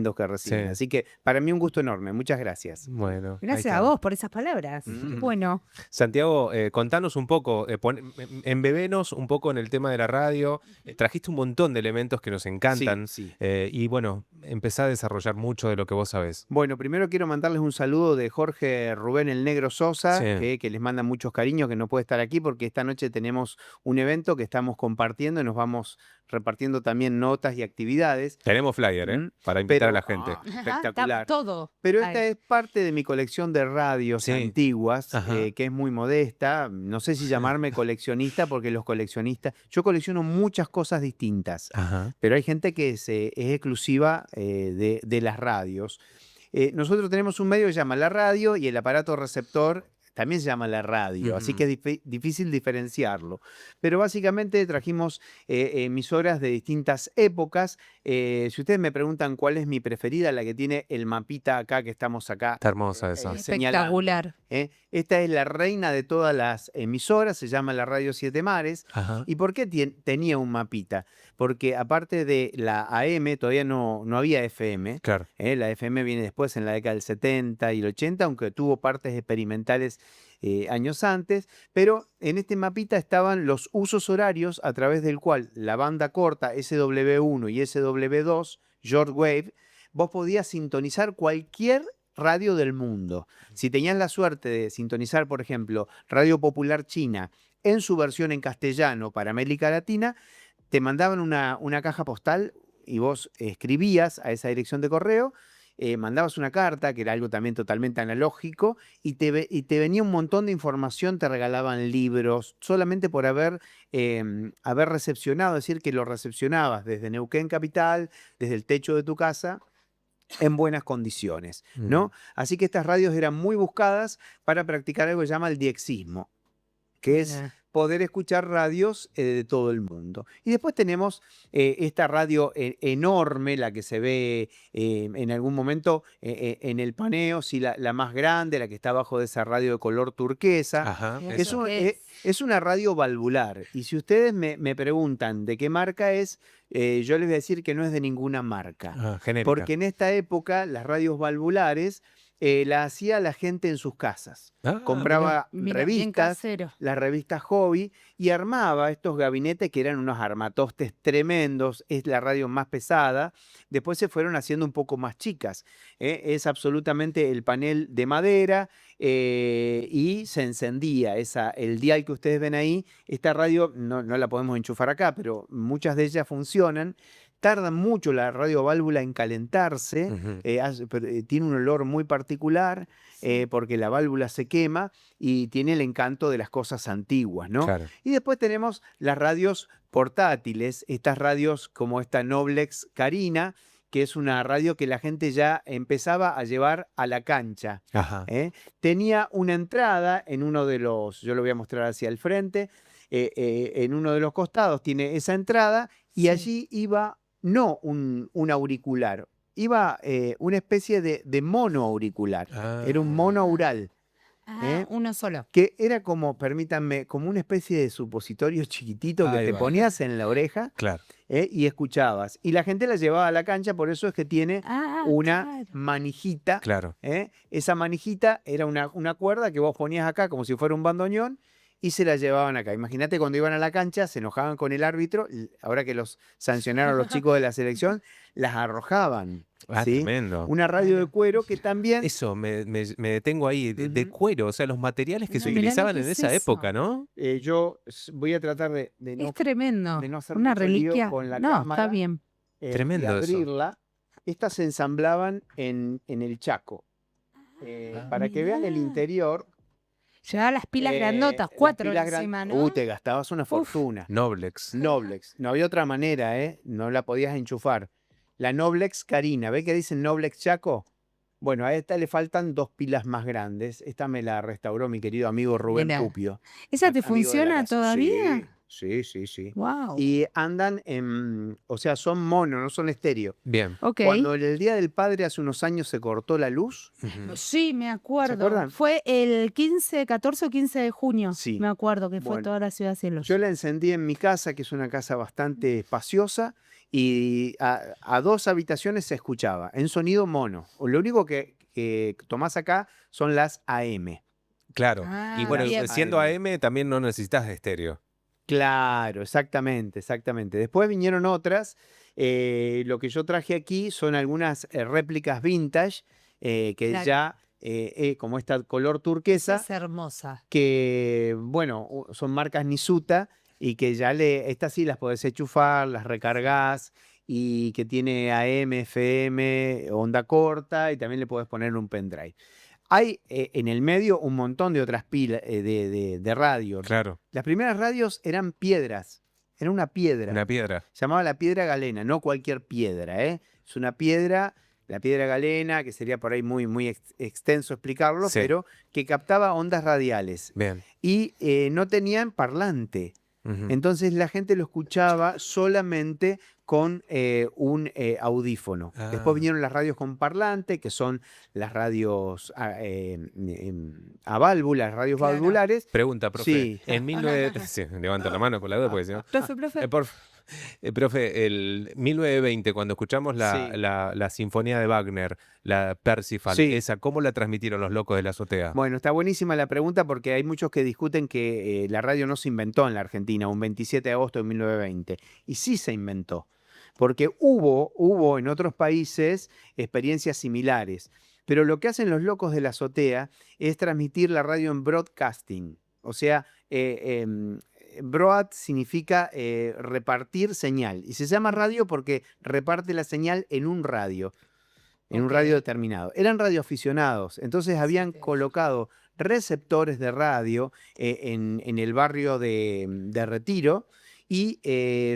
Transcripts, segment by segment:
lindos que reciben. Sí. Así que para mí un gusto enorme. Muchas gracias. Bueno, ahí Gracias a está. vos por esas palabras. Mm. Bueno, Santiago, contanos un poco, embebenos un poco en el tema de la radio. Trajiste un montón de elementos que nos encantan Sí. y bueno, empezá a desarrollar mucho de lo que vos sabés. Bueno, primero quiero mandarles un saludo de Jorge Rubén el Negro Sosa, Sí. que les manda muchos cariños, que no puede estar aquí porque esta noche tenemos un evento que estamos compartiendo y nos vamos repartiendo también notas y actividades. Tenemos flyer, Mm, para invitar a la pero, gente. espectacular. todo. Pero Ay. esta es parte de mi colección de radios Sí. antiguas, Ajá. que es muy modesta. No sé si llamarme coleccionista, porque los coleccionistas... Yo colecciono muchas cosas distintas, Ajá. pero hay gente que es exclusiva de las radios. Nosotros tenemos un medio que se llama la radio y el aparato receptor también se llama la radio, así Ujú. que es difícil diferenciarlo. Pero básicamente trajimos emisoras de distintas épocas. Si ustedes me preguntan cuál es mi preferida, la que tiene el mapita acá, que estamos acá Está hermosa esa. señalando. Espectacular. Esta es la reina de todas las emisoras, se llama la Radio Siete Mares. Ajá. ¿Y por qué tenía un mapita? Porque aparte de la AM, todavía no había FM. Claro. La FM viene después, en la década del 70 y el 80, aunque tuvo partes experimentales años antes. Pero en este mapita estaban los usos horarios a través del cual la banda corta SW1 y SW2, shortwave, vos podías sintonizar cualquier radio del mundo. Si tenías la suerte de sintonizar, por ejemplo, Radio Popular China en su versión en castellano para América Latina, te mandaban una caja postal y vos escribías a esa dirección de correo, mandabas una carta, que era algo también totalmente analógico, y te venía un montón de información, te regalaban libros, solamente por haber recepcionado, es decir, que lo recepcionabas desde Neuquén Capital, desde el techo de tu casa, en buenas condiciones, ¿no? Así que estas radios eran muy buscadas para practicar algo que se llama el diexismo, que es Mira. poder escuchar radios de todo el mundo. Y después tenemos esta radio enorme, la que se ve en algún momento en el paneo, sí, la más grande, la que está abajo de esa radio de color turquesa. Ajá. Mira Es, Esa. es una radio valvular. Y si ustedes me preguntan de qué marca es, yo les voy a decir que no es de ninguna marca. Ah, genérica. Porque en esta época las radios valvulares las hacía la gente en sus casas. Ah, Compraba Mira, bien revistas, casero. las revistas Hobby, y armaba estos gabinetes que eran unos armatostes tremendos. Es la radio más pesada. Después se fueron haciendo un poco más chicas. Es absolutamente el panel de madera y se encendía. El dial que ustedes ven ahí, esta radio no la podemos enchufar acá, pero muchas de ellas funcionan. Tarda mucho la radioválvula en calentarse, Ujú. tiene un olor muy particular porque la válvula se quema y tiene el encanto de las cosas antiguas, ¿no? Claro. Y después tenemos las radios portátiles, estas radios como esta Noblex Carina, que es una radio que la gente ya empezaba a llevar a la cancha. Ajá. Tenía una entrada en uno de los, yo lo voy a mostrar hacia el frente, en uno de los costados tiene esa entrada y Sí. allí iba no un auricular, iba una especie de mono auricular, era un mono aural, Uno solo. que era como, permítanme, como una especie de supositorio chiquitito que Ahí te va. ponías en la oreja Claro. y escuchabas. Y la gente la llevaba a la cancha, por eso es que tiene una Claro. manijita. Claro. Esa manijita era una cuerda que vos ponías acá como si fuera un bandoneón y se la llevaban acá. Imagínate cuando iban a la cancha, se enojaban con el árbitro, ahora que los sancionaron los chicos de la selección, las arrojaban. Ah, ¿sí? tremendo. Una radio de cuero que también... Eso, me detengo ahí, de Ujú. cuero, o sea, los materiales que No, se mirá lo utilizaban que en es esa eso. época, ¿no? yo voy a tratar de no, Es tremendo. de no hacer Una mucho lío reliquia. con la No, cámara. está bien. Y Tremendo eso. abrirla. Estas se ensamblaban en el Chaco. Para que vean el Mirá. interior. Llevaba las pilas grandotas, las 4 pilas encima, ¿no? te gastabas una fortuna. Noblex. Noblex. No había otra manera, no la podías enchufar. La Noblex Carina. ¿Ve que dicen Noblex Chaco? Bueno, a esta le faltan 2 pilas más grandes. Esta me la restauró mi querido amigo Rubén Mirá. Pupio. ¿Esa te Amigo de la funciona casa. todavía? Sí. Wow. Y andan o sea, son mono, no son estéreo. Bien. Ok. Cuando el Día del Padre hace unos años se cortó la luz, Ujú. Sí, me acuerdo. acuerdan? Fue el 14 o 15 de junio. Sí. Me acuerdo que fue Bueno, toda la ciudad sin luz. yo la encendí en mi casa, que es una casa bastante espaciosa, y a 2 habitaciones se escuchaba en sonido mono. Lo único que tomás acá son las AM. Claro. Y Ah, bueno, bien. siendo AM también no necesitas de estéreo. Claro, exactamente, exactamente. Después vinieron otras. Lo que yo traje aquí son algunas réplicas vintage que ya, como esta color Esa turquesa, es hermosa. que, bueno, son marcas Nisuta y que ya estas sí las podés enchufar, las recargás y que tiene AM, FM, onda corta y también le podés poner un pendrive. Hay en el medio un montón de otras pilas de radio. Claro. Las primeras radios eran piedras, era una piedra. Una piedra. Se llamaba la piedra galena, no cualquier piedra, ¿eh? Es una piedra, la piedra galena, que sería por ahí muy, muy extenso explicarlo, Sí. pero que captaba ondas radiales Bien. y no tenían parlante. Ujú. Entonces la gente lo escuchaba solamente con un audífono. Ah. Después vinieron las radios con parlante, que son las radios a válvulas, radios Claro. valvulares. Pregunta, profe. Sí. En 19... Sí, levanto la mano por la duda porque si no... Profe. Profe, el 1920, cuando escuchamos Sí. la sinfonía de Wagner, la Parsifal, Sí. esa, ¿cómo la transmitieron los locos de la azotea? Bueno, está buenísima la pregunta porque hay muchos que discuten que la radio no se inventó en la Argentina un 27 de agosto de 1920. Y sí se inventó, porque hubo en otros países experiencias similares. Pero lo que hacen los locos de la azotea es transmitir la radio en broadcasting. O sea, broad significa repartir señal. Y se llama radio porque reparte la señal en un radio. En un Ok. radio determinado. Eran radioaficionados, entonces habían te- colocado receptores de radio en el barrio de Retiro y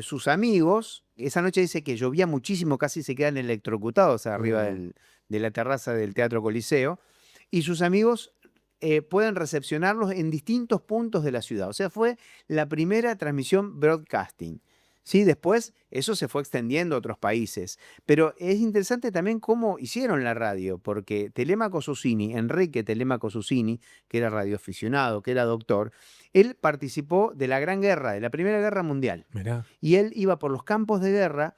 sus amigos, esa noche dice que llovía muchísimo, casi se quedan electrocutados arriba de la terraza del Teatro Coliseo, y sus amigos pueden recepcionarlos en distintos puntos de la ciudad. O sea, fue la primera transmisión broadcasting. Sí, después eso se fue extendiendo a otros países. Pero es interesante también cómo hicieron la radio, porque Telemaco Susini, Enrique Telemaco Susini, que era radioaficionado, que era doctor, él participó de la Gran Guerra, de la Primera Guerra Mundial. Mirá. Y él iba por los campos de guerra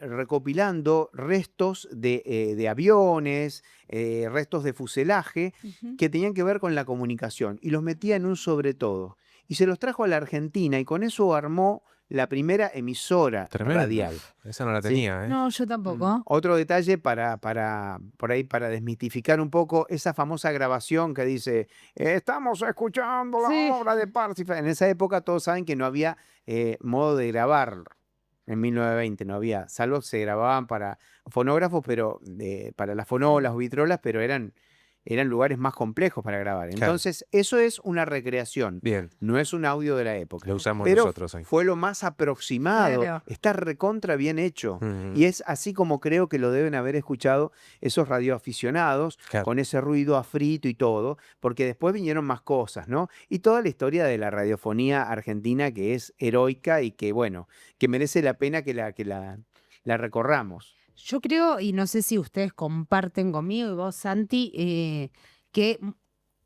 recopilando restos de aviones, restos de fuselaje Ujú. que tenían que ver con la comunicación y los metía en un sobre todo. Y se los trajo a la Argentina y con eso armó la primera emisora Tremendo. radial. Esa no la Sí. tenía, ¿eh? No, yo tampoco. Otro detalle por ahí para desmitificar un poco esa famosa grabación que dice estamos escuchando la Sí. obra de Parsifal. En esa época todos saben que no había modo de grabar. En 1920 no había, salvo se grababan para fonógrafos, pero para las fonolas o vitrolas, pero eran lugares más complejos para grabar. Claro. Entonces, eso es una recreación, Bien, no es un audio de la época. lo usamos Pero nosotros ahí. fue lo más aproximado, Claro. está recontra bien hecho. Ujú. Y es así como creo que lo deben haber escuchado esos radioaficionados, Claro. con ese ruido afrito y todo, porque después vinieron más cosas, ¿no? Y toda la historia de la radiofonía argentina que es heroica y que, bueno, que merece la pena que la recorramos. Yo creo, y no sé si ustedes comparten conmigo y vos, Santi, que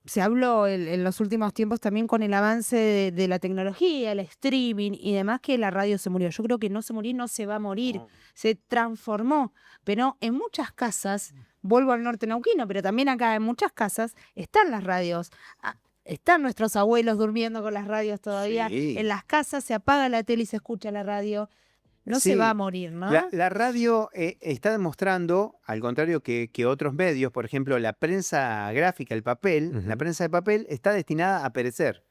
se habló en los últimos tiempos también con el avance de la tecnología, el streaming y demás, que la radio se murió. Yo creo que no se murió y no se va a morir. Se transformó. Pero en muchas casas, vuelvo al norte neuquino, pero también acá en muchas casas están las radios. Están nuestros abuelos durmiendo con las radios todavía. Sí. En las casas se apaga la tele y se escucha la radio. No Sí. se va a morir, ¿no? La radio está demostrando, al contrario que otros medios, por ejemplo, la prensa gráfica, el papel, la Ujú. prensa de papel está destinada a perecer.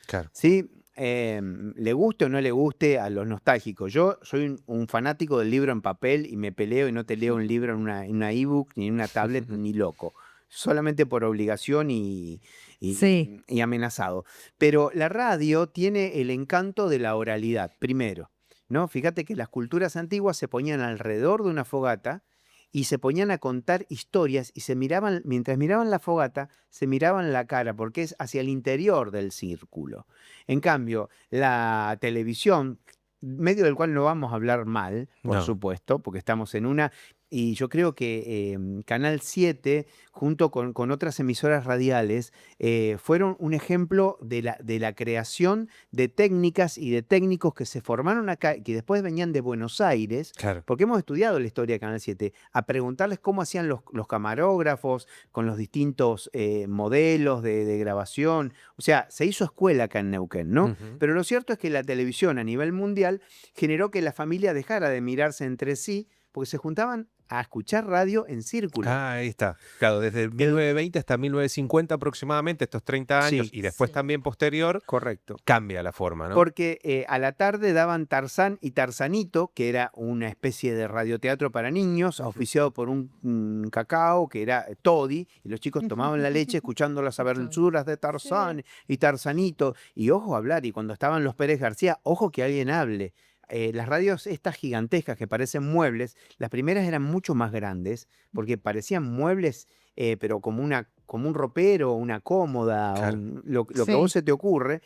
Claro. ¿Sí? Le guste o no le guste a los nostálgicos. Yo soy un fanático del libro en papel y me peleo y no te leo un libro en una ebook ni en una tablet ni loco. Solamente por obligación y Sí. amenazado. Pero la radio tiene el encanto de la oralidad, primero. ¿No? Fíjate que las culturas antiguas se ponían alrededor de una fogata y se ponían a contar historias y se miraban, mientras miraban la fogata, se miraban la cara porque es hacia el interior del círculo. En cambio, la televisión, medio del cual no vamos a hablar mal, por No. supuesto, porque estamos en una... y yo creo que Canal 7, junto con otras emisoras radiales, fueron un ejemplo de la creación de técnicas y de técnicos que se formaron acá, que después venían de Buenos Aires, Claro. porque hemos estudiado la historia de Canal 7, a preguntarles cómo hacían los camarógrafos con los distintos modelos de grabación. O sea, se hizo escuela acá en Neuquén, ¿no? Ujú. Pero lo cierto es que la televisión a nivel mundial generó que la familia dejara de mirarse entre sí porque se juntaban a escuchar radio en círculo. Ah, ahí está. Claro, desde 1920 hasta 1950 aproximadamente, estos 30 años, Sí, y después Sí. también posterior, correcto. cambia la forma, ¿no? Porque a la tarde daban Tarzán y Tarzanito, que era una especie de radioteatro para niños, auspiciado por un cacao que era Toddy, y los chicos tomaban la leche escuchando las aventuras de Tarzán y Tarzanito. Y ojo a hablar, y cuando estaban los Pérez García, ojo que alguien hable. Las radios estas gigantescas que parecen muebles, las primeras eran mucho más grandes, porque parecían muebles, pero como un ropero, una cómoda, Claro. lo que a vos Sí. se te ocurre.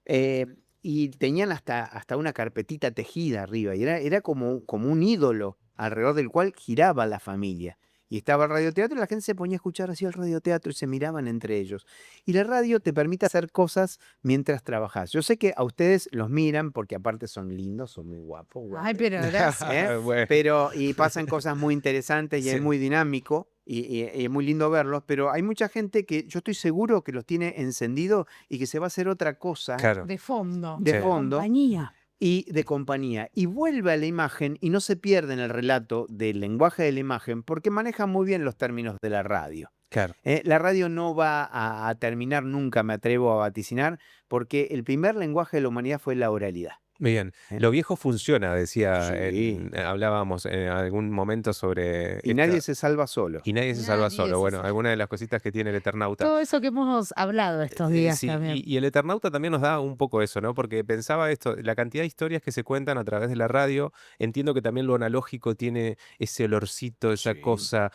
Eh, y tenían hasta una carpetita tejida arriba, y era como un ídolo alrededor del cual giraba la familia. Y estaba el radioteatro y la gente se ponía a escuchar así el radioteatro y se miraban entre ellos. Y la radio te permite hacer cosas mientras trabajas. Yo sé que a ustedes los miran porque aparte son lindos, son muy guapos, Ay, pero gracias. Bueno. y pasan cosas muy interesantes y es Sí. muy dinámico y es muy lindo verlos, pero hay mucha gente que yo estoy seguro que los tiene encendido y que se va a hacer otra cosa Claro. De fondo. de Sí. fondo Compañía. y de compañía. Y vuelve a la imagen y no se pierde en el relato del lenguaje de la imagen porque maneja muy bien los términos de la radio. Claro. La radio no va a terminar nunca, me atrevo a vaticinar, porque el primer lenguaje de la humanidad fue la oralidad. Bien, ¿Eh? lo viejo funciona, decía, Sí. hablábamos en algún momento sobre Y esta- nadie se salva solo. y nadie se salva Nadie solo. se Bueno, salva. alguna de las cositas que tiene el Eternauta. Todo eso que hemos hablado estos días Sí, también. y el Eternauta también nos da un poco eso, ¿no? Porque pensaba esto, la cantidad de historias que se cuentan a través de la radio, entiendo que también lo analógico tiene ese olorcito, esa Sí. cosa,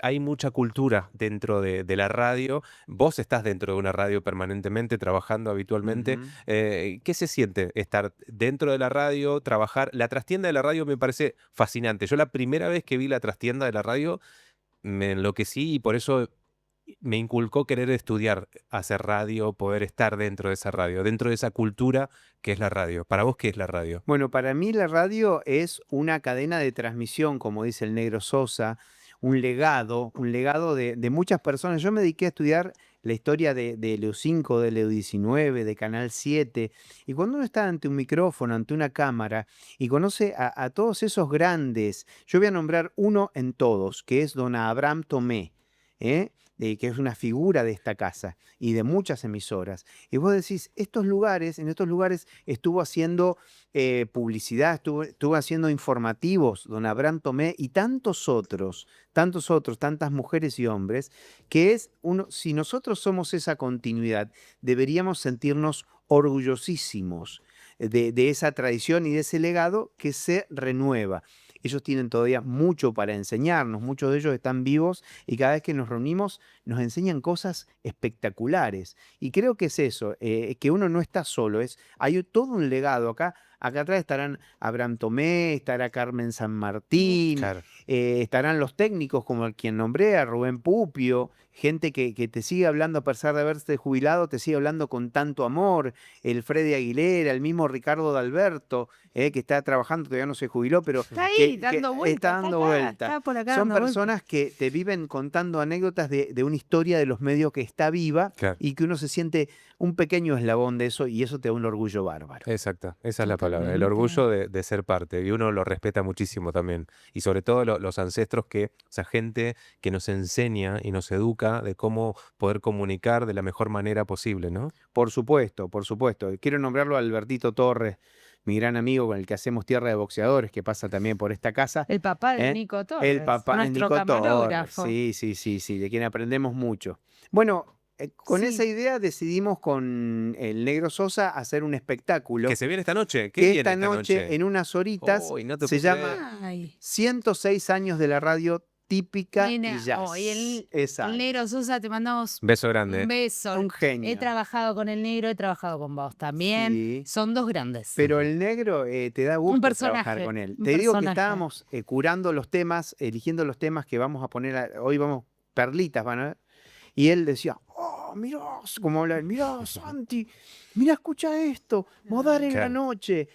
hay mucha cultura dentro de la radio, vos estás dentro de una radio permanentemente, trabajando habitualmente, Ujú. ¿qué se siente estar dentro de la radio, trabajar? La trastienda de la radio me parece fascinante. Yo la primera vez que vi la trastienda de la radio me enloquecí y por eso me inculcó querer estudiar, hacer radio, poder estar dentro de esa radio, dentro de esa cultura que es la radio. ¿Para vos qué es la radio? Bueno, para mí la radio es una cadena de transmisión, como dice el Negro Sosa, un legado de muchas personas. Yo me dediqué a estudiar la historia de Leo 5, de Leo 19, de Canal 7, y cuando uno está ante un micrófono, ante una cámara, y conoce a todos esos grandes, yo voy a nombrar uno en todos, que es don Abraham Tomé, que es una figura de esta casa y de muchas emisoras. Y vos decís, en estos lugares estuvo haciendo publicidad, estuvo haciendo informativos, don Abraham Tomé y tantos otros, tantas mujeres y hombres, que si nosotros somos esa continuidad, deberíamos sentirnos orgullosísimos de esa tradición y de ese legado que se renueva. Ellos tienen todavía mucho para enseñarnos, muchos de ellos están vivos y cada vez que nos reunimos nos enseñan cosas espectaculares. Y creo que es eso, que uno no está solo, hay todo un legado acá. Acá atrás estarán Abraham Tomé, estará Carmen San Martín, Claro. estarán los técnicos como el quien nombré, a Rubén Pupio, gente que te sigue hablando a pesar de haberse jubilado, te sigue hablando con tanto amor, el Freddy Aguilera, el mismo Ricardo D'Alberto, que está trabajando, todavía no se jubiló, pero Está ahí, que dando vueltas. está dando acá, vuelta. está por acá Son dando vueltas. personas que te viven contando anécdotas de una historia de los medios que está viva Claro. y que uno se siente un pequeño eslabón de eso y eso te da un orgullo bárbaro. Exacto, esa es la palabra, el Totalmente. orgullo de ser parte, y uno lo respeta muchísimo también, y sobre todo los ancestros esa gente que nos enseña y nos educa de cómo poder comunicar de la mejor manera posible, ¿no? Por supuesto, por supuesto. Quiero nombrarlo a Albertito Torres, mi gran amigo con el que hacemos Tierra de Boxeadores, que pasa también por esta casa. El papá de ¿Eh? Nico Torres. El papá de nuestro Nico Torres. camarógrafo. Sí, de quien aprendemos mucho. Bueno, con Sí. esa idea decidimos con el Negro Sosa hacer un espectáculo Que se viene esta noche, ¿qué que viene esta noche, en unas horitas, Uy, no te se puedo llama creer. Ay, 106 años de la radio típica Nena, y jazz. y el Exacto. negro Sosa, te mandamos Beso grande. un beso. Un genio. He trabajado con el negro, he trabajado con vos también. Sí. Son dos grandes. Pero el negro te da gusto trabajar personaje, con él. un Te digo que personaje. estábamos curando los temas, eligiendo los temas que vamos a poner, hoy vamos, perlitas van a ver. Y él decía, oh, mirá, como habla él, mirá, Santi, mirá, escucha esto, Modar en la Claro. noche.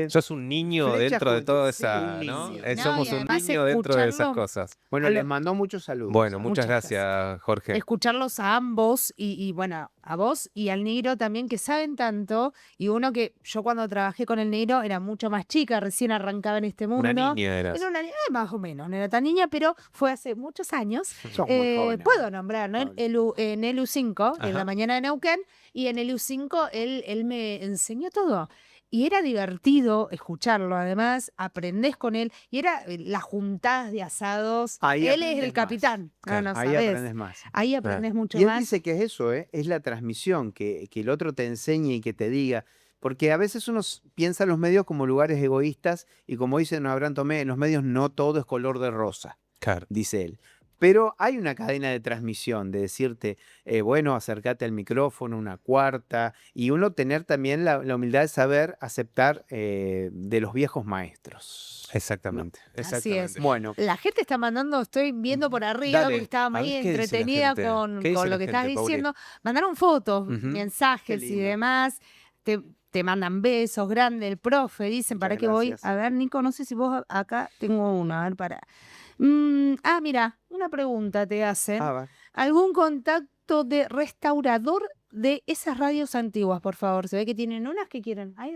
Sos un niño Flecha dentro de Juventud, toda sí, esa, un ¿no? niño. No, Somos y un además niño dentro de esas escucharlo- cosas. Bueno, A les lo- mandó muchos saludos. Bueno, muchas Muchas gracias, Jorge. Escucharlos a ambos y bueno, a vos y al negro también que saben tanto. Y uno que yo cuando trabajé con el negro era mucho más chica, recién arrancaba en este mundo. Una niña eras. Era una niña, más o menos, no era tan niña, pero fue hace muchos años. Sos muy joven. Puedo nombrar, ¿no? Pablo. En el U5, en Ajá. la mañana de Neuquén, y en el U5 él me enseñó todo. Y era divertido escucharlo, además, aprendés con él. Y era las juntadas de asados. Ahí Él es aprendés el más. capitán. Claro, No, no Ahí sabés. aprendes más. Ahí aprendes mucho Y él más. dice que es eso, es la transmisión, que el otro te enseñe y que te diga. Porque a veces uno piensa en los medios como lugares egoístas y como dice Abraham Tomé, en los medios no todo es color de rosa, Claro. dice él. Pero hay una cadena de transmisión, de decirte, bueno, acércate al micrófono, una cuarta, y uno tener también la humildad de saber aceptar de los viejos maestros. Exactamente. Así es. Exactamente. Bueno, La gente está mandando, estoy viendo por arriba, Dale, porque estábamos a ahí ver qué dice la entretenida gente. con, ¿Qué dice con la lo que estás gente, Pauli? diciendo. Mandaron fotos, Ujú. mensajes Qué y lindo. demás. Te mandan besos, grande el profe, dicen, ¿para Muchas qué voy? gracias. A ver, Nico, no sé si vos acá tengo uno, a ver, para. Mira, una pregunta te hacen. a ver. ¿Algún contacto de restaurador de esas radios antiguas, por favor? Se ve que tienen unas que quieren. Hay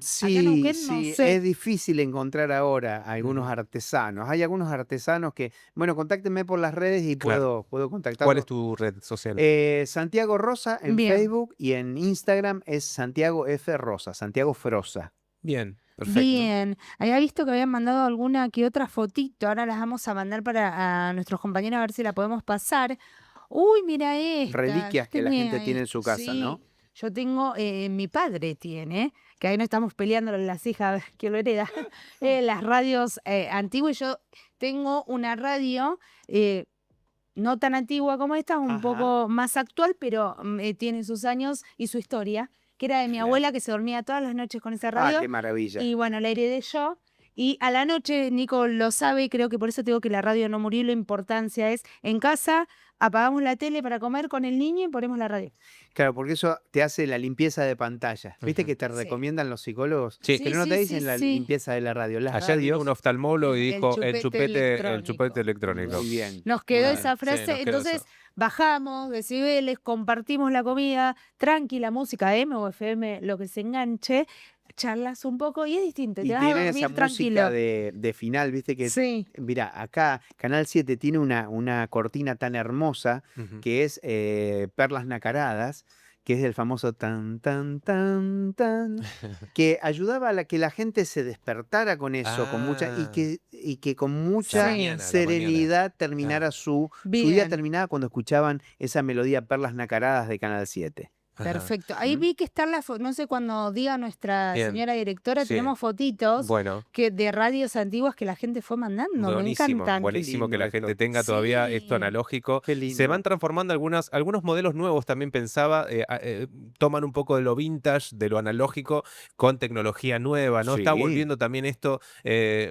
Sí, Neuquén no sí, sé. es difícil encontrar ahora algunos Ujú. artesanos. Hay algunos artesanos que, bueno, contáctenme por las redes y Claro. puedo contactarlos. ¿Cuál es tu red social? Santiago Rosa en Bien. Facebook y en Instagram es Santiago F. Rosa, Santiago Frosa. Bien, perfecto. Bien, había visto que habían mandado alguna que otra fotito, ahora las vamos a mandar para a nuestros compañeros a ver si la podemos pasar. Uy, mira esta. Reliquias yo que la tenía gente ahí- tiene en su casa, ¿no? Sí, yo tengo, mi padre tiene, que ahí no estamos peleando las hijas, a ver quién lo hereda, las radios antiguas. Yo tengo una radio no tan antigua como esta, un Ajá. poco más actual, pero tiene sus años y su historia, que era de mi Claro. abuela que se dormía todas las noches con esa Ah, radio. qué maravilla. Y bueno, la heredé yo. Y a la noche, Nico lo sabe, y creo que por eso te digo que la radio no murió. La importancia es, en casa, apagamos la tele para comer con el niño y ponemos la radio. Claro, porque eso te hace la limpieza de pantalla. ¿Viste Ujú. que te Sí. recomiendan los psicólogos? Sí. Pero no Sí, te sí, dicen sí, la sí. limpieza de la radio. Las Ayer vino un radios. oftalmólogo y El dijo chupete el chupete electrónico. electrónico. Muy bien. Nos quedó Muy bien. esa Sí, frase, nos quedó entonces eso. bajamos decibeles, compartimos la comida, tranquila, música M o FM, lo que se enganche, charlas un poco y es distinto, Y te vas a tienen dormir esa tranquilo. música de final, viste que, Sí, mira, acá Canal 7 tiene una cortina tan hermosa Ujú. que es Perlas Nacaradas, que es el famoso tan, tan, tan, tan, que ayudaba a que la gente se despertara con eso, con mucha, Ah. y que con La mucha mañana, la serenidad terminara su día bien, terminaba cuando escuchaban esa melodía Perlas Nacaradas de Canal 7. Ajá. perfecto. Ahí ¿Mm? vi que están las no sé, cuando diga nuestra Bien. señora directora, Sí. tenemos fotitos Bueno, que de radios antiguas que la gente fue mandando, me buenísimo, encantan. buenísimo que lindo la esto. gente tenga todavía esto Sí. analógico. Qué Se lindo. van transformando algunos modelos nuevos, también pensaba, toman un poco de lo vintage, de lo analógico, con tecnología nueva, ¿no? Está Sí. volviendo también esto,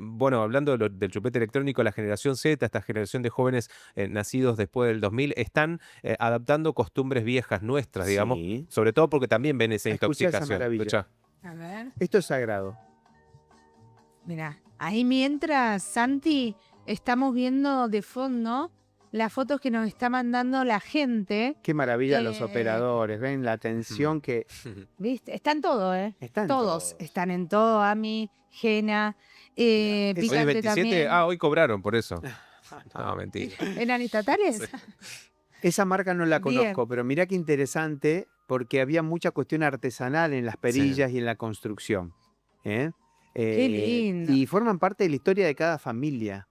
bueno, hablando del chupete electrónico, la generación Z, esta generación de jóvenes nacidos después del 2000, están adaptando costumbres viejas nuestras, digamos, Sí. sobre todo porque también ven esa Escuchá esa intoxicación. maravilla. Escuchá. A ver. Esto es sagrado. Mira, ahí mientras, Santi, estamos viendo de fondo las fotos que nos está mandando la gente. Qué maravilla los Eh, operadores, ven la atención que ¿Viste? Están todos, ¿eh? están Todos están en todo, Ami, Gena, Es- Hoy es Picante 27, también. hoy cobraron por eso. No, mentira. ¿Eran estatales? Esa marca no la Bien. conozco, pero mirá qué interesante, porque había mucha cuestión artesanal en las perillas y en la construcción. ¿eh? Qué lindo. Y forman parte de la historia de cada familia,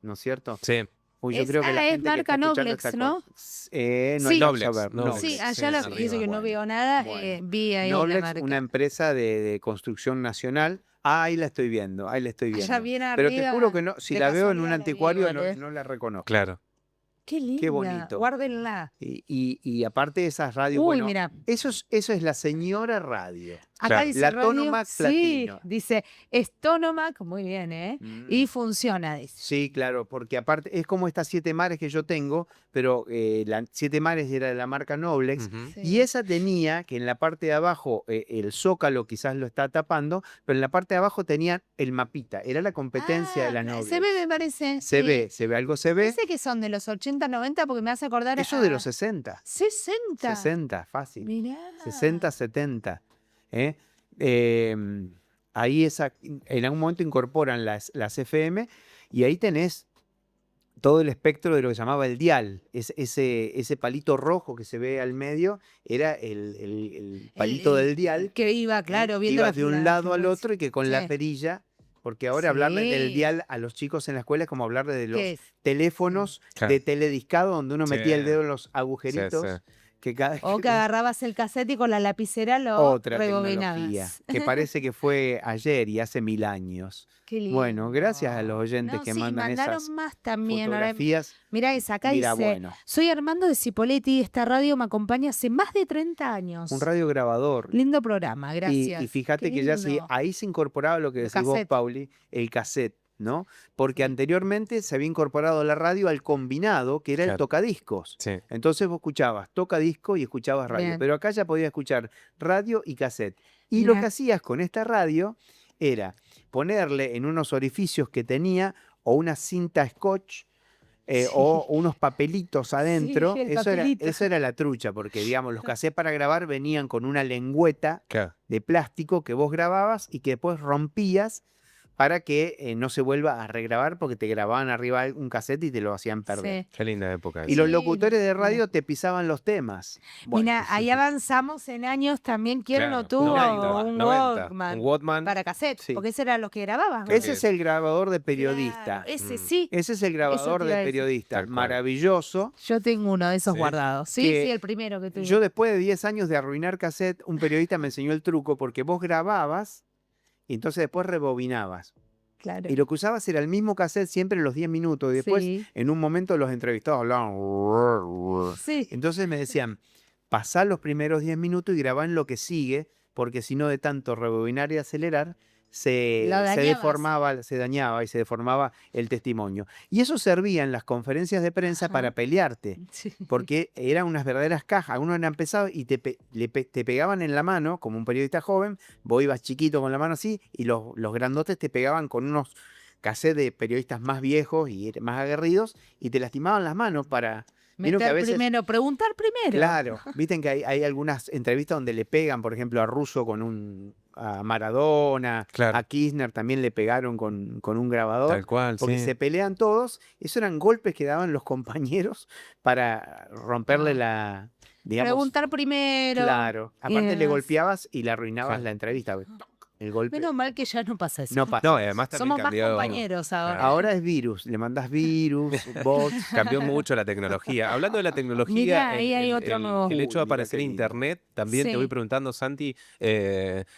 ¿no es cierto? Sí. Uy, yo creo que la es gente que marca está escuchando Noblex, esta ¿no? no Sí. alcanzo a Noblex, ver. Noblex. Sí, allá Sí, la arriba. fíjese que no Bueno, veo nada, bueno. vi ahí la Noblex, marca. una empresa de construcción nacional. Ah, ahí la estoy viendo, ahí la estoy Allá viendo. bien Pero te juro arriba, que no, si de la veo en un casualidad la vi anticuario igual, no la reconozco. Claro. Qué Qué linda, bonito. guárdenla. Y aparte de esas radios, Uy, bueno, mira, eso es la señora radio. acá Claro. dice La radio, Tonomac sí, Platino. dice Stonomac, muy bien, ¿eh? Y Mm. funciona, dice. Sí, claro, porque aparte es como estas 7 mares que yo tengo, pero la 7 mares era de la marca Noblex. Ujú. Y Sí. esa tenía que en la parte de abajo, el zócalo quizás lo está tapando, pero en la parte de abajo tenía el mapita. Era la competencia de la Noblex. Se ve, me parece. Se ve, algo se ve. Dice que son de los 80, 90, porque me hace acordar Eso de los 60. 60. 60, fácil. Mirá. 60, 70. ¿eh? Ahí en algún momento incorporan las FM y ahí tenés todo el espectro de lo que se llamaba el dial. Ese palito rojo que se ve al medio era el palito del dial. Que iba, claro, que viendo ibas de un lado al frecuencia. otro y que con la Sí. perilla, porque ahora hablarles del Sí. dial a los chicos en la escuela es como hablarles de los ¿Qué es? teléfonos Claro. de telediscado donde uno metía el Sí. dedo en los Sí, agujeritos. sí. Que cada vez O que agarrabas el cassette y con la lapicera lo otra tecnología, rebobinabas. que parece que fue ayer y hace 1000 años. Qué Bueno, gracias a los lindo. oyentes No, que sí, mandan mandaron esas más también. Ahora, fotografías. mira esa, acá Mira, dice, bueno, soy Armando de Cipoletti, esta radio me acompaña hace más de 30 un años. radiograbador. Lindo programa, gracias. Y fíjate Qué que ya lindo. ahí se incorporaba lo que El decís vos, cassette. Pauli, el cassette, ¿no? Porque Sí. anteriormente se había incorporado la radio al combinado, que era el Claro. tocadiscos. Sí. Entonces vos escuchabas tocadisco y escuchabas radio. Bien. Pero acá ya podías escuchar radio y cassette. Y lo Mirá. que hacías con esta radio era ponerle en unos orificios que tenía o una cinta scotch Sí. o unos papelitos adentro. el Eso papelito. era la trucha, porque digamos, los cassettes para grabar venían con una lengüeta Claro. de plástico que vos grababas y que después rompías para que no se vuelva a regrabar porque te grababan arriba un cassette y te lo hacían perder. Sí. Qué linda época Y esa. los Sí, locutores de mira. radio te pisaban los temas. Bueno, Mira, ahí avanzamos en años también. ¿Quién no Claro. tuvo 90, un 90. Walkman Un Walkman. para cassette? Sí. Porque ese era lo que grababas. Creo ese que es el grabador de periodista. Claro, ese Mm. sí. Ese es el Eso grabador te iba a de decir. periodista. Tal cual. Maravilloso. Yo tengo uno de esos Sí. guardados. Sí, Que sí, el primero que tuve. Yo después de 10 años de arruinar cassette, un periodista me enseñó el truco porque vos grababas y entonces después rebobinabas. Claro. Y lo que usabas era el mismo cassette siempre los 10 minutos y después Sí. en un momento los entrevistados hablaban. Sí. Entonces me decían, pasá los primeros 10 minutos y grabá en lo que sigue, porque si no de tanto rebobinar y acelerar, se Lo dañabas. deformaba, se dañaba y se deformaba el testimonio. Y eso servía en las conferencias de prensa Ajá. para pelearte, Sí. porque eran unas verdaderas cajas. Algunos eran pesados y te pegaban en la mano, como un periodista joven, vos ibas chiquito con la mano así, y los grandotes te pegaban con unos cassettes de periodistas más viejos y más aguerridos, y te lastimaban las manos para... Vieron que a Meter veces- primero, preguntar primero. Claro, visten que hay algunas entrevistas donde le pegan, por ejemplo, a Russo a Maradona, Claro. a Kirchner también le pegaron con un grabador, Tal cual, porque sí. se pelean todos. Eso eran golpes que daban los compañeros para romperle Ah. digamos, Preguntar primero. claro. Aparte le demás. golpeabas y le arruinabas Claro. la entrevista. El golpe Menos mal que ya no pasa eso. no pasa. No, y además también Somos más cambió, compañeros ahora. Ahora es virus, le mandás virus, bots. cambió mucho la tecnología. Hablando de la tecnología, Mirá, ahí hay otro nuevo. el hecho de Uy, mira aparecer qué lindo. Internet, también te voy Sí. preguntando, Santi,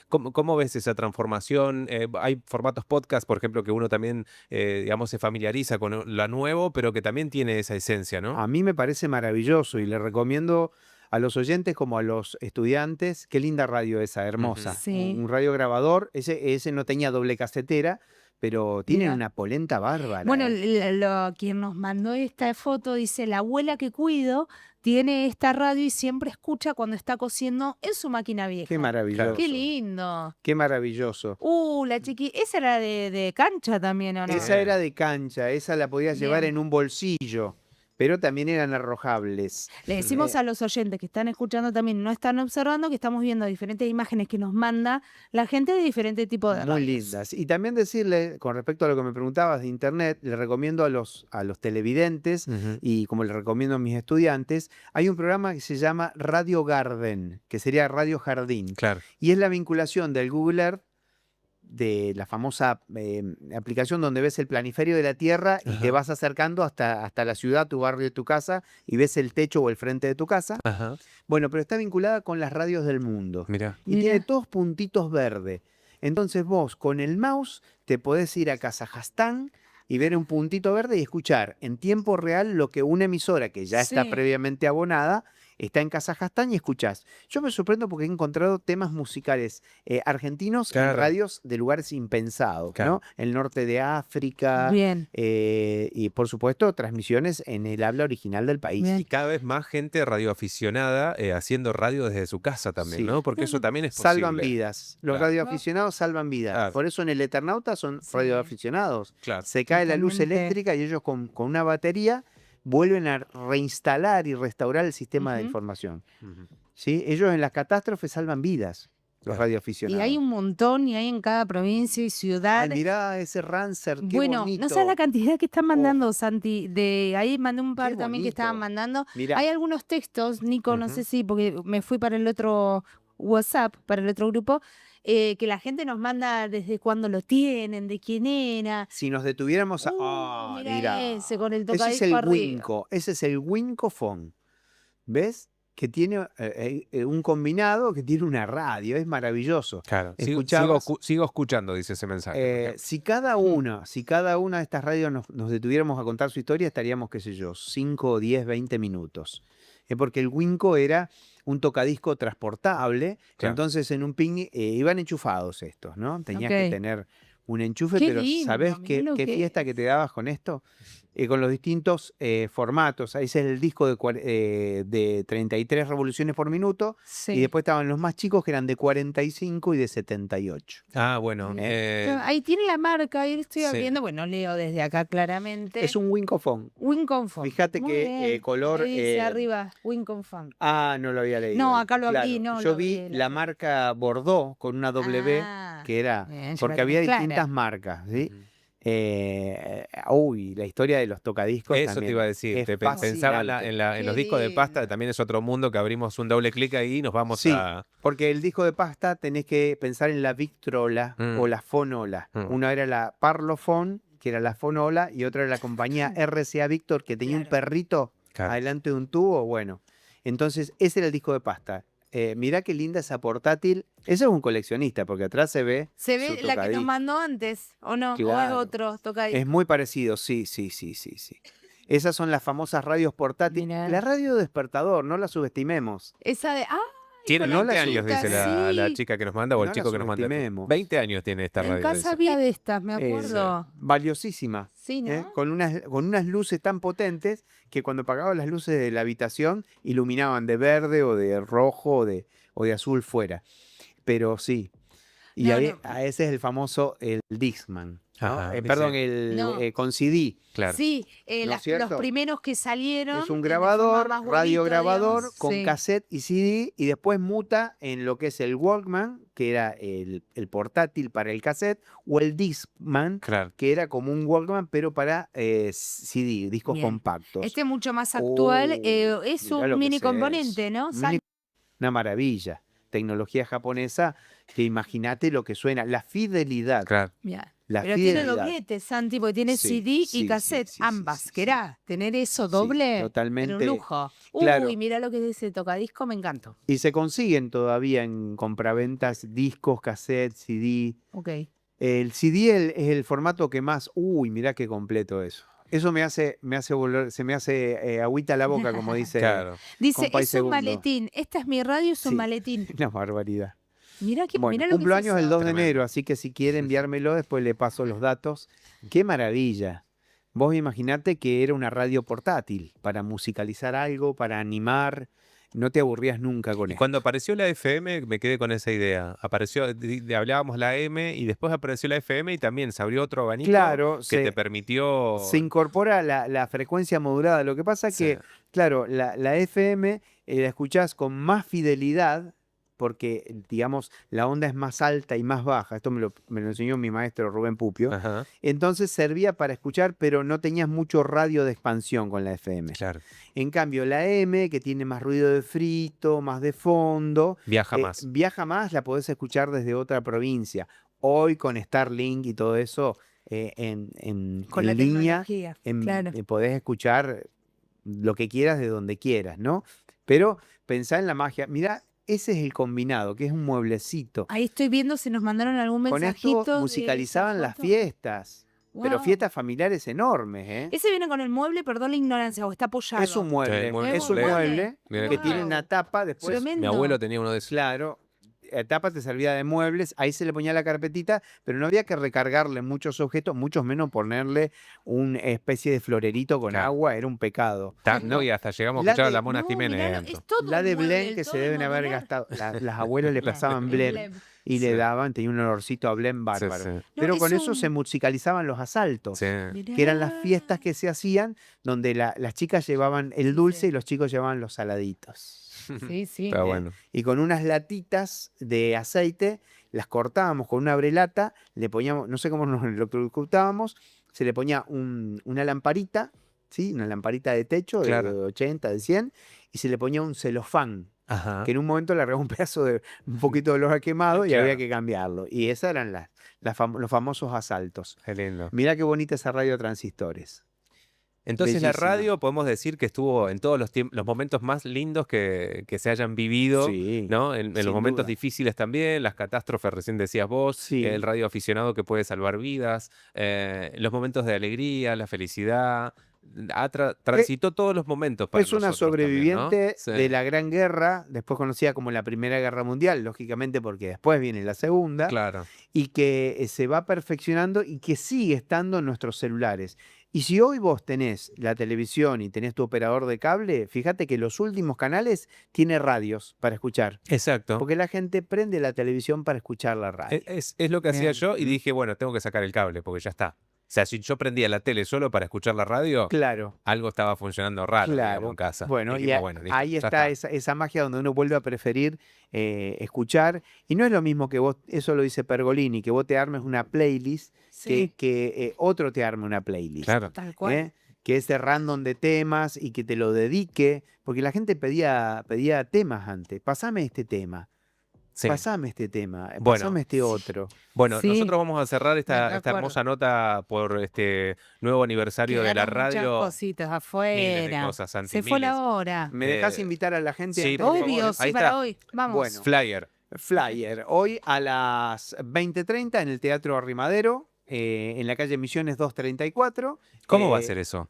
¿cómo ves esa transformación? Hay formatos podcast, por ejemplo, que uno también, digamos, se familiariza con lo nuevo, pero que también tiene esa esencia, ¿no? A mí me parece maravilloso y le recomiendo a los oyentes como a los estudiantes, qué linda radio esa, hermosa. Ujú. Sí. Un radio grabador, ese no tenía doble casetera, pero tienen Mira. una polenta bárbara. Bueno, ¿eh? quien nos mandó esta foto dice, la abuela que cuido tiene esta radio y siempre escucha cuando está cosiendo en su máquina vieja. Qué maravilloso. Qué lindo. Qué maravilloso. La esa era de cancha también, ¿o no? Esa era de cancha, esa la podías llevar Bien. en un bolsillo, pero también eran arrojables. Le decimos Eh, a los oyentes que están escuchando también, no están observando, que estamos viendo diferentes imágenes que nos manda la gente de diferentes tipos de Muy radios. lindas. Y también decirle, con respecto a lo que me preguntabas de internet, le recomiendo a los televidentes Ujú. y como le recomiendo a mis estudiantes, hay un programa que se llama Radio Garden, que sería Radio Jardín. Claro. Y es la vinculación del Google Earth de la famosa aplicación donde ves el planiferio de la Tierra y te Ajá. vas acercando hasta la ciudad, tu barrio, tu casa, y ves el techo o el frente de tu casa. Ajá. Bueno, pero está vinculada con las radios del mundo. Mirá. Y tiene Mira. todos puntitos verdes. Entonces vos con el mouse te podés ir a Kazajstán y ver un puntito verde y escuchar en tiempo real lo que una emisora que ya está Sí. previamente abonada está en Kazajstán y escuchás. Yo me sorprendo porque he encontrado temas musicales argentinos en Claro. radios de lugares impensados, Claro. ¿no? El norte de África Bien. y por supuesto transmisiones en el habla original del país. Bien. Y cada vez más gente radioaficionada haciendo radio desde su casa también, Sí. ¿no? Porque eso Bueno, también es posible. Salvan vidas. Los Claro. radioaficionados salvan vidas. Claro. Por eso en el Eternauta son Sí. radioaficionados. Claro. Se cae la luz Totalmente. eléctrica y ellos con una batería vuelven a reinstalar y restaurar el sistema de Ujú. información. Ujú. ¿Sí? Ellos en las catástrofes salvan vidas, los Claro. Y radioaficionados. hay un montón, y hay en cada provincia y Ay, ciudad. mirá ese Rancer, qué Bueno, bonito. no sabes la cantidad que están Oh, mandando, Santi. De ahí mandé un qué par también que estaban bonito. mandando. Mirá, Hay algunos textos, Nico, no Ujú. sé si, porque me fui para el otro WhatsApp, para el otro grupo, que la gente nos manda desde cuándo lo tienen, de quién era. si nos detuviéramos a... Mira mirá. ese, con el Ese es tocadisco el arriba. Winco, ese es el Wincofone. ¿Ves? Que tiene un combinado que tiene una radio, es maravilloso. Claro. Sigo Escuchabas, escuchando, dice ese mensaje. por ejemplo. si cada una de estas radios nos detuviéramos a contar su historia, estaríamos, qué sé yo, 5, 10, 20 minutos. Porque el Winco era un tocadisco transportable, Claro. entonces en un ping iban enchufados estos, ¿no? Tenías que Ok. tener un enchufe, Qué pero lindo, ¿sabés mirá qué lo que fiesta que es. te dabas con esto? Con los distintos formatos. Ahí es el disco de 33 revoluciones por minuto y Sí. después estaban los más chicos que eran de 45 y de 78. Ah, bueno. Mira. Ahí tiene la marca, ahí estoy sí. abriendo. Bueno, leo desde acá claramente. Es un Wincofone. Wincofone. Fíjate Muy que bien. color... Ahí dice arriba, Wincofone. no lo había leído No, ahí. acá lo abrí, Claro, no yo lo vi abrí. la marca Bordeaux con una W Ah, que era... bien, ya Porque la había tenés distintas clara. marcas, ¿sí? Ujú. La historia de los tocadiscos Eso te también iba a decir. es Pensaba fascinante. en los Qué discos de pasta, lindo. también es otro mundo que abrimos un doble clic ahí y nos vamos Sí, a. porque el disco de pasta tenés que pensar en la Victrola o Mm, la Fonola. mm, Una era la Parlophone, que era la Fonola, y otra era la compañía RCA Victor, que tenía un Claro. perrito claro. adelante de un tubo. Bueno, entonces ese era el disco de pasta. Mirá qué linda esa portátil. Eso es un coleccionista, porque atrás se ve Se su ve la que nos tocadisco. mandó antes, ¿o no? ¿O es Claro. otro Es tocadisco? muy parecido, sí. Esas son las famosas radios portátiles. Mirá. La radio despertador, no la subestimemos. Esa de. ¡Ah! Tiene Con la 20 años, chica, dice la sí. chica que nos manda o el No la chico que nos manda. subestimemos. 20 años tiene esta En radio. casa dice. había de estas, me acuerdo. Valiosísima. Sí, ¿no? Con unas luces tan potentes que cuando apagaba las luces de la habitación iluminaban de verde o de rojo o de azul fuera. Pero sí. Y No, ahí, no. ese es el famoso el Discman. ¿no? Ajá, Perdón, dice. No. con CD. Claro. Sí, ¿No es los cierto? primeros que salieron. Es un de forma grabador, más bonita, radiograbador digamos. con Sí. cassette y CD y después muta en lo que es el Walkman, que era el portátil para el cassette, o el Discman, Claro. que era como un Walkman pero para CD, discos Bien. compactos. Este es mucho más actual. Es Mirá un lo que mini es componente, eso. ¿no? Una maravilla. Tecnología japonesa, que imagínate lo que suena, la fidelidad. Claro. Mirá. La Pero tiene fidelidad. doblete, Santi, porque tiene Sí, CD y sí, cassette, sí, ambas. sí. ¿Querás tener eso Sí, doble? Era totalmente. un lujo. Claro. Uy, mira lo que dice tocadisco, me encantó. Y se consiguen todavía en compraventas discos, cassettes, CD. Ok. El CD es el formato que más... Uy, mirá qué completo eso. Eso se me hace agüita la boca, como dice Claro. Dice, Compay es un Segundo. maletín. Esta es mi radio, es un Sí. maletín. Una barbaridad. Mirá, Bueno, mirá lo que cumplo es años el eso. 2 de Tremendo. enero, así que si quiere enviármelo, después le paso los datos. ¡Qué maravilla! Vos imaginate que era una radio portátil para musicalizar algo, para animar. No te aburrías nunca con Y esto. cuando apareció la FM, me quedé con esa idea. Apareció, hablábamos la M y después apareció la FM y también se abrió otro abanico Claro, que te permitió. se incorpora la frecuencia modulada. Lo que pasa es Sí. que, claro, la FM la escuchás con más fidelidad porque, digamos, la onda es más alta y más baja. Esto me lo enseñó mi maestro Rubén Pupio. Ajá, Entonces servía para escuchar, pero no tenías mucho radio de expansión con la FM. claro. En cambio, la M, que tiene más ruido de frito, más de fondo, Viaja más. viaja más, la podés escuchar desde otra provincia. Hoy con Starlink y todo eso, Con en la línea, tecnología, claro. podés escuchar lo que quieras de donde quieras, ¿no? Pero pensá en la magia. Mirá, ese es el combinado, que es un mueblecito. Ahí estoy viendo si nos mandaron algún Con esto mensajito de esa musicalizaban las foto. fiestas, pero Wow. fiestas familiares enormes, ¿eh? Ese viene con el mueble, perdón la ignorancia, o está apoyado. Es un mueble, mueble es un completo. mueble Viene que completo. tiene una tapa, después, Mi Tremendo. abuelo tenía uno de esos. claro, la tapa te servía de muebles, ahí se le ponía la carpetita, pero no había que recargarle muchos objetos, mucho menos ponerle una especie de florerito con Claro. agua, era un pecado. No, y hasta llegamos a La escuchar a de- la Mona No, Jiménez mirá, adentro. es todo La el de mueble, Blem que todo se el deben haber modular. gastado, las abuelas le Claro, pasaban el Blem Blem. y le Sí. daban, tenía un olorcito a Blem Sí, bárbaro. sí. No, Pero con es eso se un- musicalizaban los asaltos. Sí. Que eran las fiestas Mirá. que se hacían donde las chicas llevaban el Sí, dulce sí. y los chicos llevaban los saladitos. Sí, sí. Está bueno. Y con unas latitas de aceite las cortábamos con una brelata, le poníamos, no sé cómo nos lo electrocutábamos, se le ponía una lamparita, ¿sí? Una lamparita de techo de Claro. 80, de 100, y se le ponía un celofán, Ajá. que en un momento le agarraba un pedazo de un poquito de olor a quemado y Claro. había que cambiarlo. Y esos eran los famosos asaltos. Qué lindo. Mirá qué bonita esa radio transistores. Entonces la Bellísima. radio podemos decir que estuvo en todos los momentos más lindos que se hayan vivido, Sí, ¿no? En los sin momentos duda. difíciles también, las catástrofes, recién decías vos, Sí. el radio aficionado que puede salvar vidas, los momentos de alegría, la felicidad. Transitó todos los momentos para Es una nosotros también, ¿no? sobreviviente Sí. de la Gran Guerra, después conocida como la Primera Guerra Mundial, lógicamente porque después viene la Segunda, Claro. y que se va perfeccionando y que sigue estando en nuestros celulares. Y si hoy vos tenés la televisión y tenés tu operador de cable, fíjate que los últimos canales tiene radios para escuchar. Exacto. Porque la gente prende la televisión para escuchar la radio. Es lo que hacía Bien. yo y dije, bueno, tengo que sacar el cable porque ya está. O sea, si yo prendía la tele solo para escuchar la radio, Claro. algo estaba funcionando raro, digamos, Claro. en casa. Bueno, Dijimos, y bueno, listo, ahí ya está esa magia donde uno vuelve a preferir escuchar. Y no es lo mismo que vos, eso lo dice Pergolini, que vos te armes una playlist, Sí, que otro te arme una playlist. Claro. tal cual. Que es de random de temas y que te lo dedique. Porque la gente pedía temas antes. Pasame este tema. Sí. Pasame este tema. Bueno. Pasame este otro. Bueno, Sí. nosotros vamos a cerrar De esta acuerdo. hermosa nota por este nuevo aniversario de la Quedaron muchas radio. cositas Miles de afuera. cosas, Santi, Se fue la miles. hora. ¿Me dejás Eh, invitar a la gente? sí, antes por de- favor. Obvio, Ahí sí, está. para hoy. Vamos. Bueno. Flyer. Flyer. Hoy a las 20:30 en el Teatro Arrimadero, en la calle Misiones 234. ¿Cómo va a ser eso?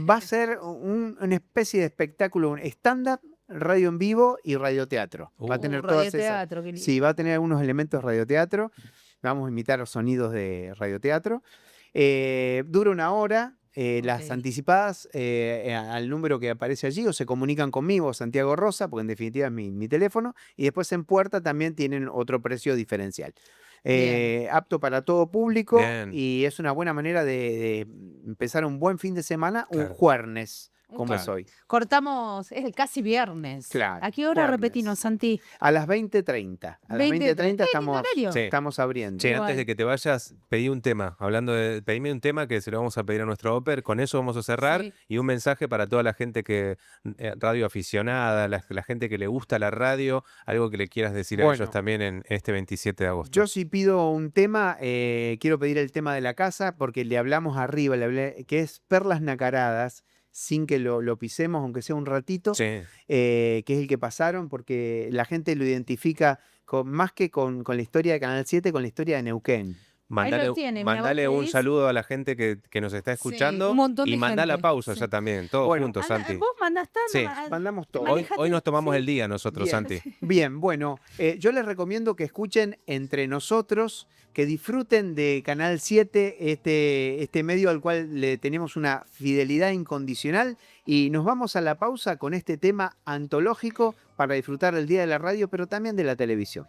Va a ser una especie de espectáculo, un stand-up, radio en vivo y radioteatro. Va a tener todas esas. radioteatro, qué lindo. Sí, va a tener algunos elementos de radioteatro. Vamos a imitar los sonidos de radioteatro. Dura 1 hora. Las Ok. anticipadas al número que aparece allí o se comunican conmigo, Santiago Rosa, porque en definitiva es mi teléfono. Y después en puerta también tienen otro precio diferencial. Apto para todo público Bien. y es una buena manera de empezar un buen fin de semana, un Claro. jueves, como Claro. es hoy. Cortamos, es casi viernes. Claro, ¿A qué hora jueves. repetinos, Santi? A las 20:30. A las 20:30 estamos, horario. Sí. estamos abriendo. Che, Igual. antes de que te vayas, pedí un tema. Pedime un tema que se lo vamos a pedir a nuestro Oper. Con eso vamos a cerrar. Sí. Y un mensaje para toda la gente que radio aficionada, la gente que le gusta la radio, algo que le quieras decir a Bueno. ellos también en este 27 de agosto. Yo si pido un tema, quiero pedir el tema de la casa porque le hablamos arriba, que es Perlas Nacaradas, sin que lo pisemos, aunque sea un ratito, Sí. que es el que pasaron, porque la gente lo identifica más que con la historia de Canal 7, con la historia de Neuquén. Mandale, tiene, mira, mandale vos un pedís. saludo a la gente que nos está Sí, escuchando un montón y de mandá la gente, pausa sí. ya también, todos Bueno, juntos, Anda, Santi. vos mandaste Sí. Mandamos todo. Hoy nos tomamos sí. el día nosotros, Bien. Santi. Bien, bueno, yo les recomiendo que escuchen Entre Nosotros, que disfruten de Canal 7, este medio al cual le tenemos una fidelidad incondicional, y nos vamos a la pausa con este tema antológico para disfrutar el día de la radio, pero también de la televisión.